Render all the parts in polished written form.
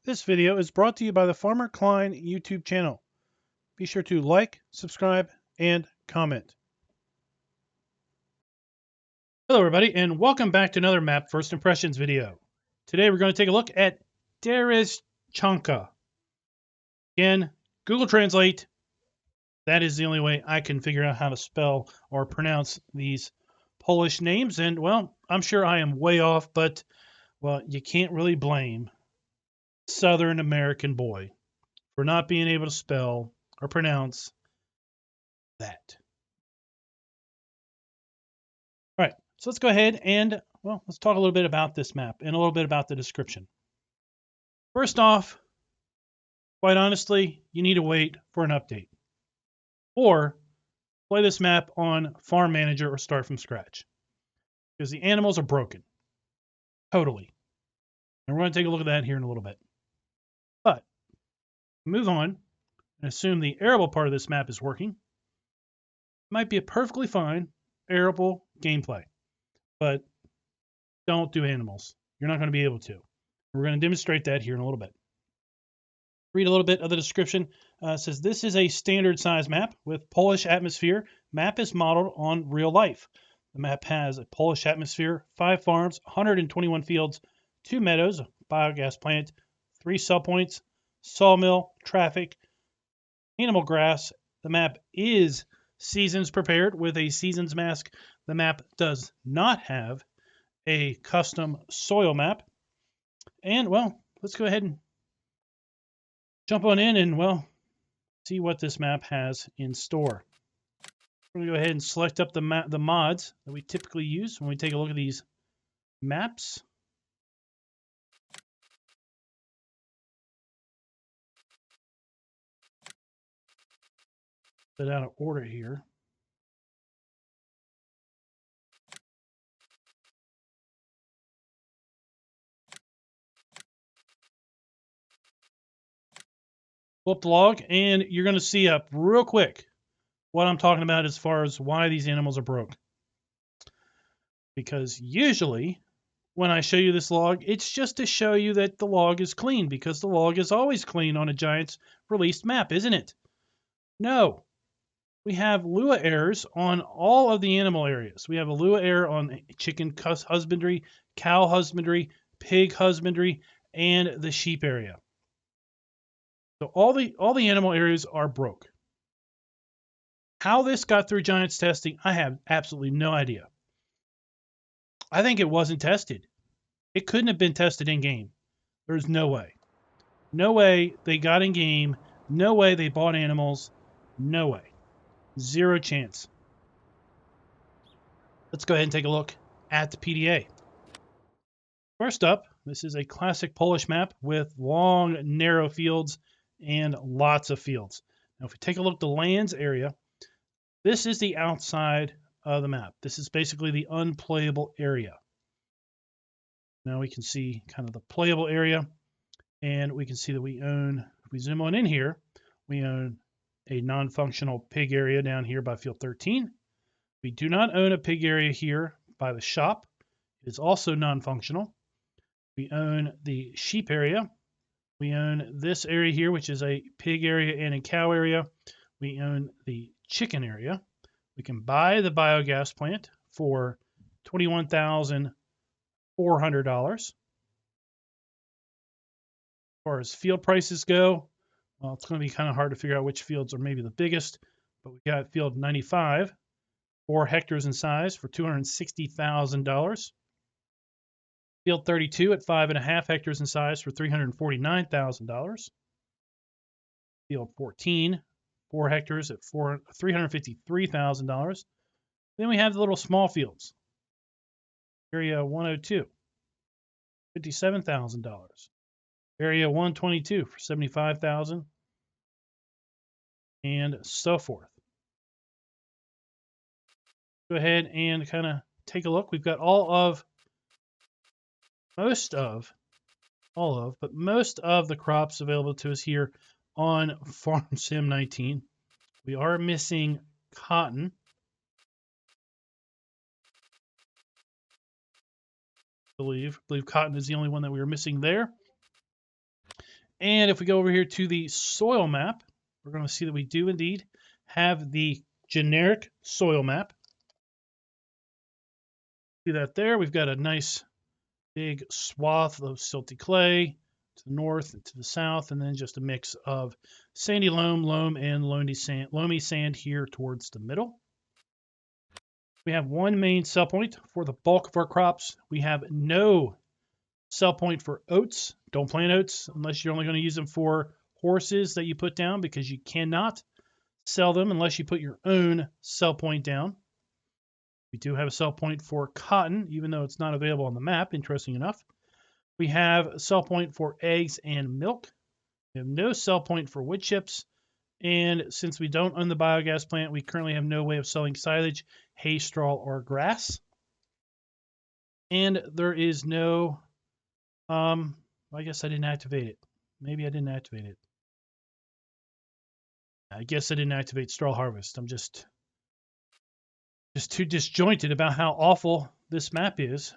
This video is brought to you by the Farmer Klein YouTube channel. Be sure to like, subscribe, and comment. Hello everybody, and welcome back to another map first impressions video. Today we're going to take a look at Dereczanka. Again, Google Translate. That is the only way I can figure out how to spell or pronounce these Polish names. And well, I'm sure I am way off, but well, you can't really blame Southern American boy for not being able to spell or pronounce that. All right, so let's go ahead and, well, let's talk a little bit about this map and a little bit about the description. First off, quite honestly, you need to wait for an update. Or play this map on Farm Manager or start from scratch. Because the animals are broken. Totally. And we're going to take a look at that here in a little bit. But, move on and assume the arable part of this map is working. It might be a perfectly fine arable gameplay. But don't do animals. You're not going to be able to. We're going to demonstrate that here in a little bit. Read a little bit of the description. It says, this is a standard size map with Polish atmosphere. Map is modeled on real life. The map has a Polish atmosphere, 5 farms, 121 fields, 2 meadows, a biogas plant, 3 sell points, sawmill, traffic, animal grass. The map is seasons prepared with a seasons mask. The map does not have a custom soil map. And, well, let's go ahead and jump on in and, well, see what this map has in store. We're going to go ahead and select up the mods that we typically use when we take a look at these maps. Put out of order here. Pull up the log, and you're going to see up real quick what I'm talking about as far as why these animals are broke. Because usually when I show you this log, it's just to show you that the log is clean, because the log is always clean on a Giants released map, isn't it? No. We have Lua errors on all of the animal areas. We have a Lua error on chicken husbandry, cow husbandry, pig husbandry, and the sheep area. So all the animal areas are broke. How this got through Giants testing, I have absolutely no idea. I think it wasn't tested. It couldn't have been tested in game. There's no way. No way they got in game. No way they bought animals. No way. Zero chance. Let's go ahead and take a look at the PDA. First up, this is a classic Polish map with long, narrow fields and lots of fields. Now, if we take a look at the lands area, this is the outside of the map. This is basically the unplayable area. Now we can see kind of the playable area, and we can see that we own, if we zoom on in here, we own a non-functional pig area down here by field 13. We do not own a pig area here by the shop. It's also non-functional. We own the sheep area. We own this area here, which is a pig area and a cow area. We own the chicken area. We can buy the biogas plant for $21,400. As far as field prices go, well, it's going to be kind of hard to figure out which fields are maybe the biggest, but we got field 95, 4 hectares in size for $260,000. Field 32 at 5.5 hectares in size for $349,000. Field 14, 4 hectares at $353,000. Then we have the little small fields. Area 102, $57,000. Area 122 for $75,000, and so forth. Go ahead and kind of take a look. We've got most of the crops available to us here on Farm Sim 19. We are missing cotton. I believe cotton is the only one that we were missing there. And if we go over here to the soil map, we're going to see that we do indeed have the generic soil map. See that there? We've got a nice big swath of silty clay to the north and to the south, and then just a mix of sandy loam, and loamy sand here towards the middle. We have one main sell point for the bulk of our crops. We have no sell point for oats. Don't plant oats unless you're only going to use them for horses that you put down, because you cannot sell them unless you put your own sell point down. We do have a sell point for cotton, even though it's not available on the map, interesting enough. We have a sell point for eggs and milk. We have no sell point for wood chips. And since we don't own the biogas plant, we currently have no way of selling silage, hay, straw, or grass. And there is no, I guess I didn't activate it. Maybe I didn't activate it. I guess I didn't activate straw harvest. I'm just too disjointed about how awful this map is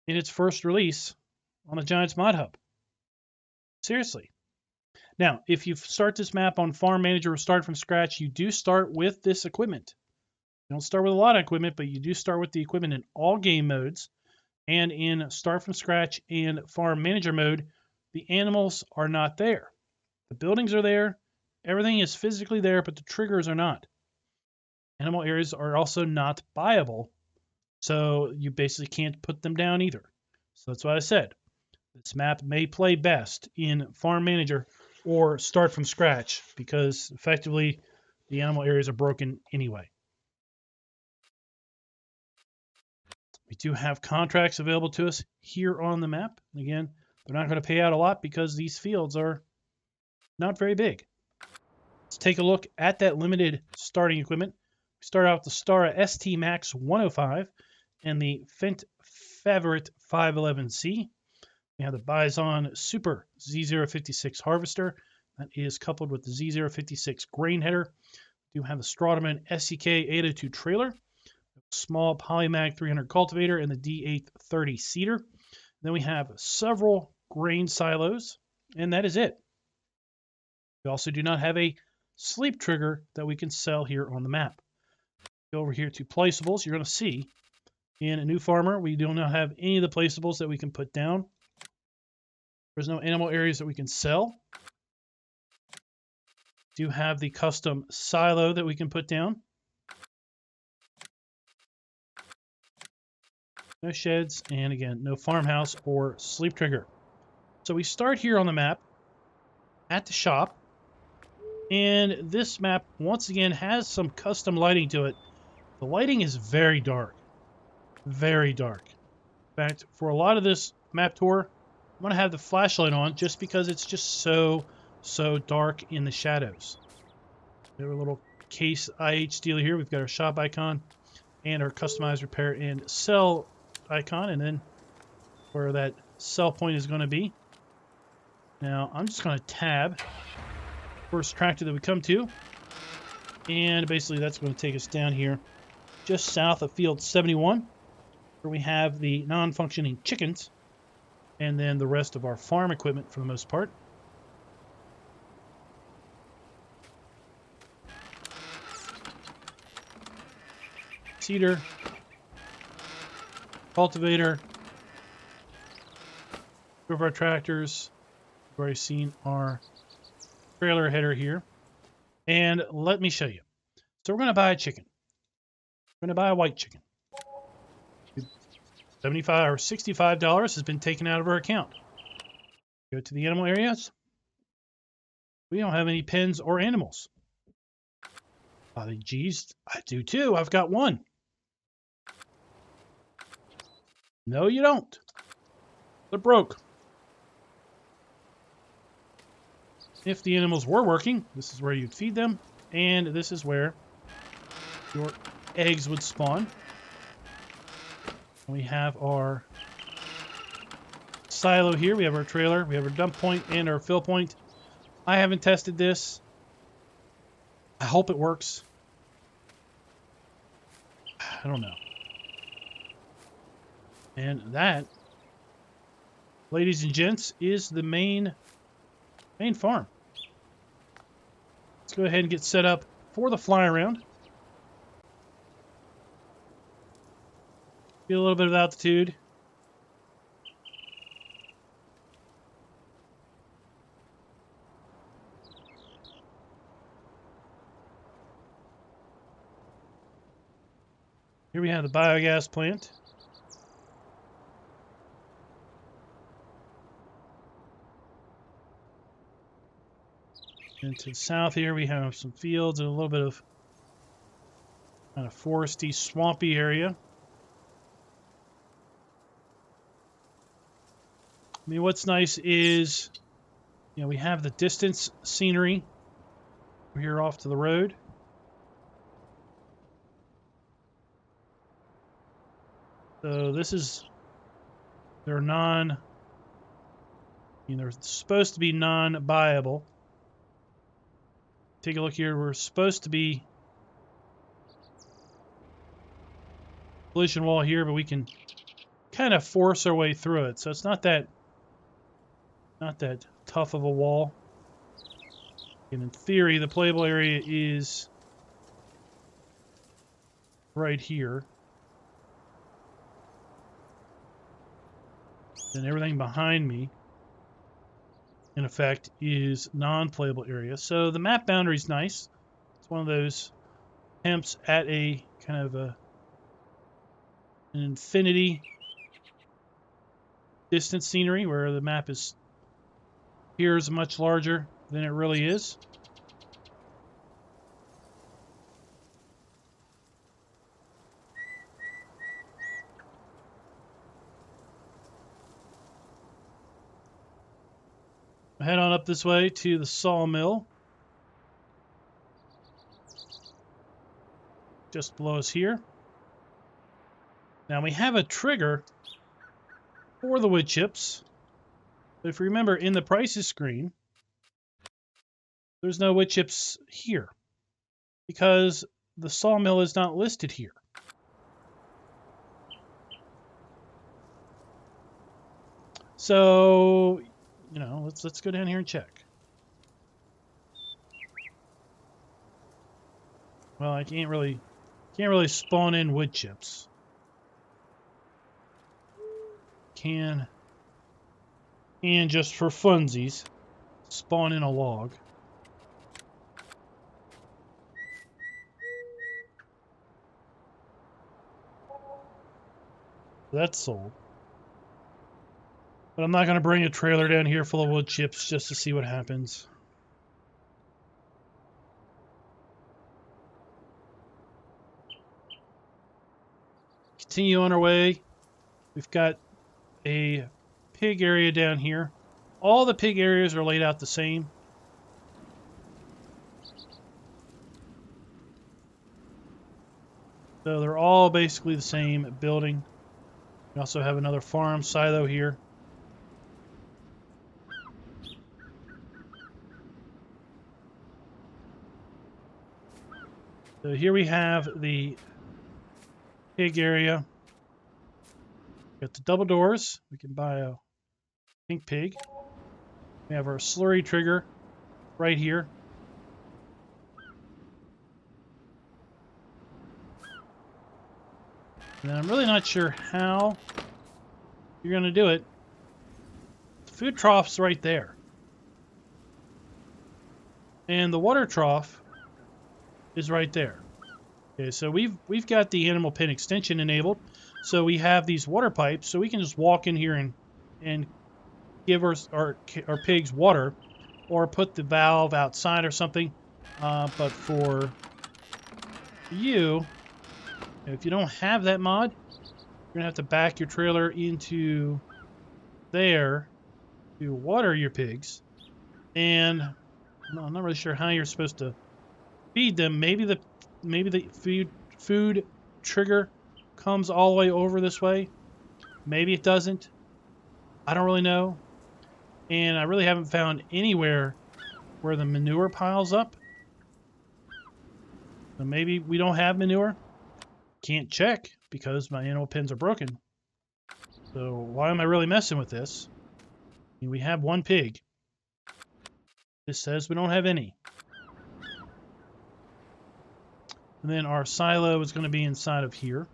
in its first release on the Giants Mod Hub. Seriously. Now, if you start this map on Farm Manager or start from scratch, you do start with this equipment. You don't start with a lot of equipment, but you do start with the equipment in all game modes. And in Start from Scratch and Farm Manager mode, the animals are not there. The buildings are there. Everything is physically there, but the triggers are not. Animal areas are also not buyable, so you basically can't put them down either. So that's why I said this map may play best in Farm Manager or Start from Scratch, because effectively the animal areas are broken anyway. We do have contracts available to us here on the map. Again, they're not going to pay out a lot because these fields are not very big. Let's take a look at that limited starting equipment. We start out with the Stara ST Max 105 and the Fendt Favorite 511C. We have the Bison Super Z056 harvester that is coupled with the Z056 grain header. We do have the Straudeman SEK 802 trailer, small Polymag 300 cultivator, and the D830 seeder. Then we have several grain silos, and that is it. We also do not have a sleep trigger that we can sell here on the map. Go over here to placeables. You're going to see in a new farmer, we do not have any of the placeables that we can put down. There's no animal areas that we can sell. We do have the custom silo that we can put down. No sheds, and again, no farmhouse or sleep trigger. So we start here on the map at the shop, and this map once again has some custom lighting to it. The lighting is very dark. Very dark. In fact, for a lot of this map tour, I'm going to have the flashlight on just because it's just so dark in the shadows. We have a little case IH deal here. We've got our shop icon and our customized repair and sell icon, and then where that sell point is going to be. Now, I'm just going to tab first tractor that we come to, and basically that's going to take us down here just south of field 71, where we have the non-functioning chickens, and then the rest of our farm equipment for the most part. Seeder, cultivator, two of our tractors. We've already seen our trailer header here. And let me show you. So we're going to buy a chicken. We're going to buy a white chicken. $75 or $65 has been taken out of our account. Go to the animal areas. We don't have any pens or animals. Geez, I do too. I've got one. No, you don't. They're broke. If the animals were working, this is where you'd feed them, and this is where your eggs would spawn. We have our silo here. We have our trailer. We have our dump point and our fill point. I haven't tested this. I hope it works. I don't know. And that, ladies and gents, is the main Main farm. Let's go ahead and get set up for the fly around. Get a little bit of altitude. Here we have the biogas plant. And to the south here we have some fields and a little bit of kind of foresty, swampy area. I mean, what's nice is, you know, we have the distance scenery. We're here off to the road. So this is, they're they're supposed to be non-buyable. Take a look here. We're supposed to be collision wall here, but we can kind of force our way through it. So it's not that tough of a wall. And in theory, the playable area is right here. And everything behind me, in effect, is non-playable area. So the map boundary is nice. It's one of those attempts at a kind of an infinity distance scenery where the map appears much larger than it really is. Head on up this way to the sawmill. Just below us here. Now we have a trigger for the wood chips. But if you remember in the prices screen, there's no wood chips here because the sawmill is not listed here. So, you know, let's go down here and check. Well, I can't really spawn in wood chips. Can just for funsies spawn in a log. That's sold. But I'm not going to bring a trailer down here full of wood chips just to see what happens. Continue on our way. We've got a pig area down here. All the pig areas are laid out the same. So they're all basically the same building. We also have another farm silo here. So here we have the pig area. Got the double doors. We can buy a pink pig. We have our slurry trigger right here. And I'm really not sure how you're going to do it. The food trough's right there. And the water trough is right there. Okay, so we've got the animal pen extension enabled. So we have these water pipes, so we can just walk in here and give our pigs water, or put the valve outside or something. But for you, if you don't have that mod, you're gonna have to back your trailer into there to water your pigs. And I'm not really sure how you're supposed to feed them. Maybe the food trigger comes all the way over this way. Maybe it doesn't. I don't really know. And I really haven't found anywhere where the manure piles up. So maybe we don't have manure. Can't check because my animal pens are broken. So why am I really messing with this? I mean, we have one pig. This says we don't have any. And then our silo is going to be inside of here.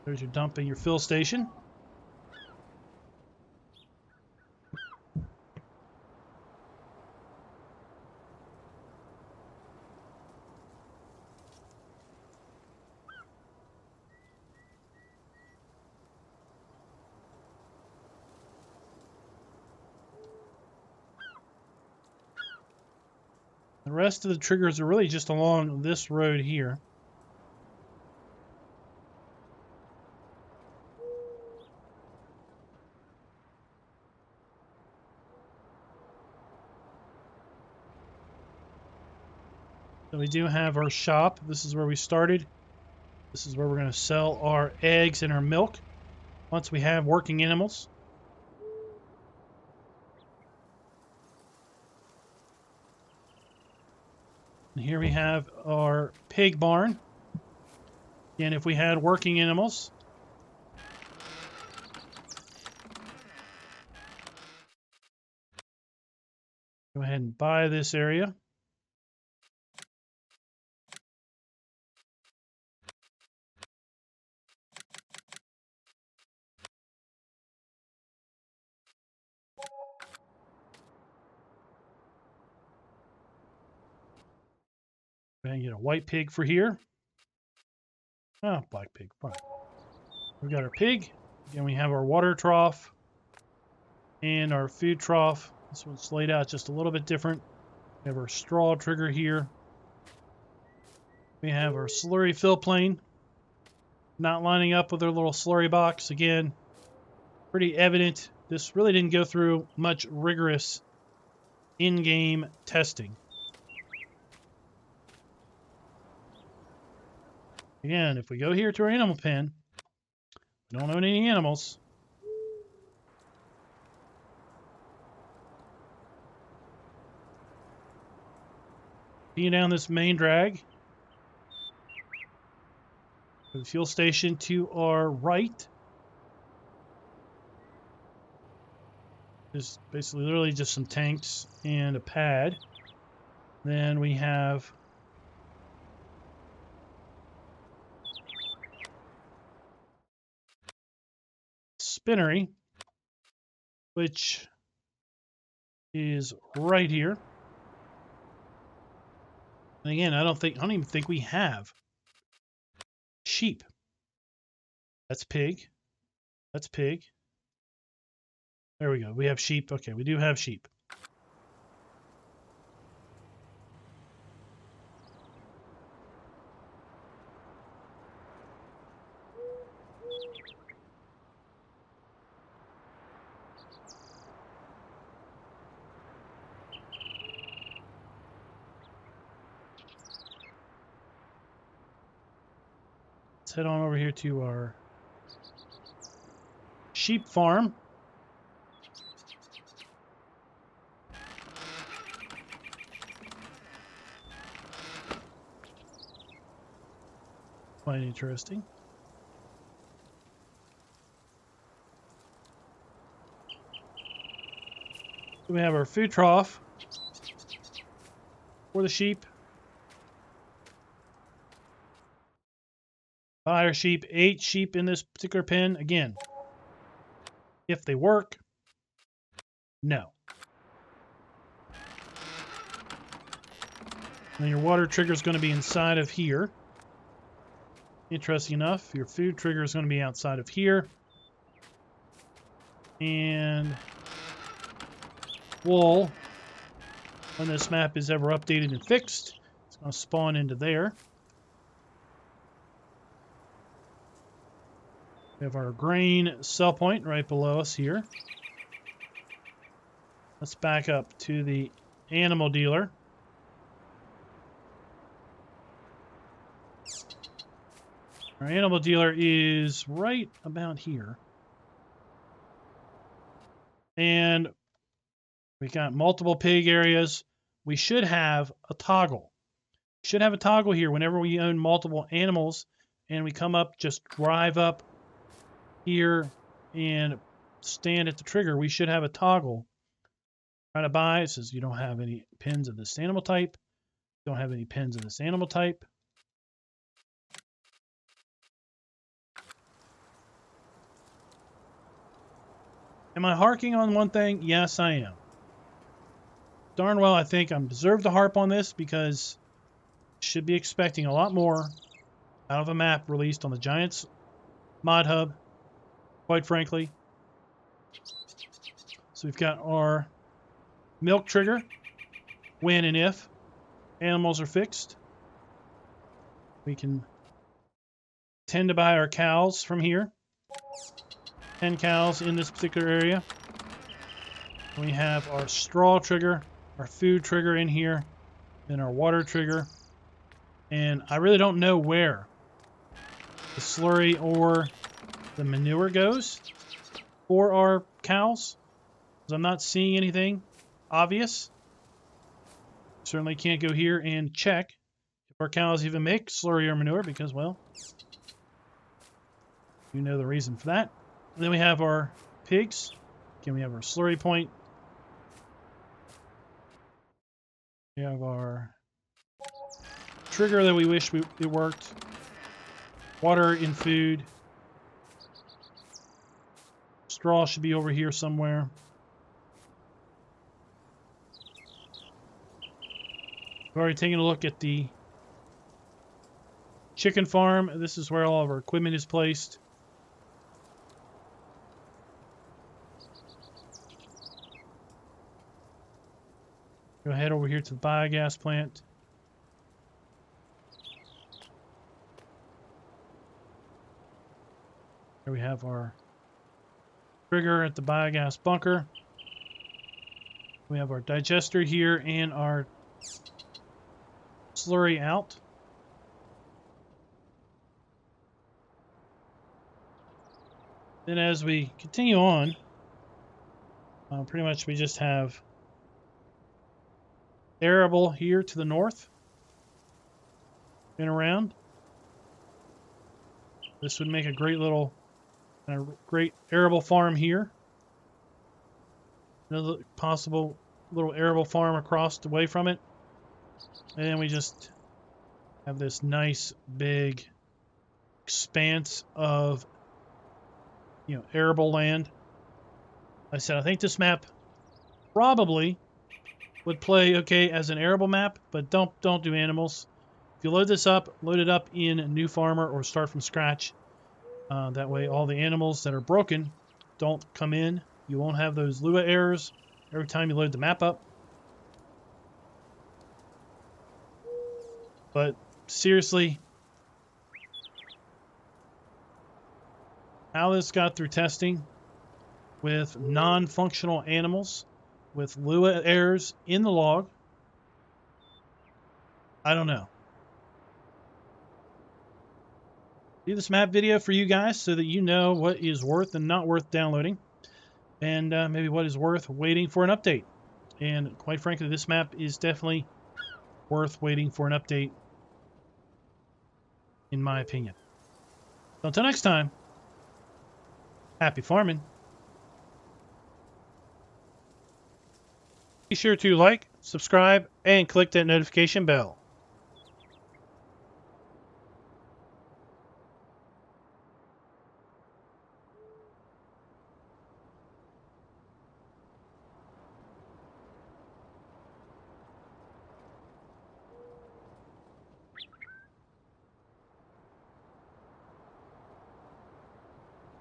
There's your dump and your fill station. The rest of the triggers are really just along this road here. So we do have our shop. This is where we started. This is where we're going to sell our eggs and our milk once we have working animals. And here we have our pig barn. And if we had working animals, go ahead and buy this area. Go ahead and get a white pig for here. Oh, black pig, fine. We've got our pig. Again, we have our water trough and our food trough. This one's laid out just a little bit different. We have our straw trigger here. We have our slurry fill plane. Not lining up with our little slurry box. Again, pretty evident. This really didn't go through much rigorous in-game testing. Again, if we go here to our animal pen, we don't own any animals. Being down this main drag. The fuel station to our right is basically literally just some tanks and a pad. Then we have spinnery, which is right here. And again, I don't even think we have sheep. That's pig. That's pig. There we go. We have sheep. Okay, we do have sheep. Let's head on over here to our sheep farm. Quite interesting. So we have our food trough for the sheep. Buy our sheep, 8 sheep in this particular pen. Again, if they work, no. And your water trigger is going to be inside of here. Interesting enough, your food trigger is going to be outside of here. And wool, when this map is ever updated and fixed, it's going to spawn into there. We have our grain sell point right below us here. Let's back up to the animal dealer. Our animal dealer is right about here. And we got multiple pig areas. We should have a toggle. We should have a toggle here whenever we own multiple animals and we come up, just drive up here and stand at the trigger, we should have a toggle. Try to buy. It says you don't have any pins of this animal type. Don't have any pins of this animal type. Am I harking on one thing? Yes, I am. Darn well, I think I deserve to harp on this because I should be expecting a lot more out of a map released on the Giants mod hub, quite frankly. So we've got our milk trigger, when and if animals are fixed. We can tend to buy our cows from here. 10 cows in this particular area. We have our straw trigger, our food trigger in here, and our water trigger. And I really don't know where the slurry or the manure goes for our cows, because I'm not seeing anything obvious. Certainly can't go here and check if our cows even make slurry or manure because, well, you know the reason for that. And then we have our pigs. Again, we have our slurry point. We have our trigger that we wish it worked. Water in food. Straw should be over here somewhere. We've already taken a look at the chicken farm. This is where all of our equipment is placed. Go ahead over here to the biogas plant. Here we have our trigger at the biogas bunker. We have our digester here and our slurry out. Then as we continue on, pretty much we just have arable here to the north and around. This would make a great little, great arable farm here. Another possible little arable farm across the way from it. And then we just have this nice big expanse of, arable land. Like I said, I think this map probably would play okay as an arable map, but don't do animals. If you load this up, load it up in New Farmer or start from scratch. That way all the animals that are broken don't come in. You won't have those Lua errors every time you load the map up. But seriously, how this got through testing with non-functional animals with Lua errors in the log, I don't know. Do this map video for you guys so that you know what is worth and not worth downloading, and maybe what is worth waiting for an update. And quite frankly, this map is definitely worth waiting for an update, in my opinion. So until next time, happy farming. Be sure to like, subscribe, and click that notification bell.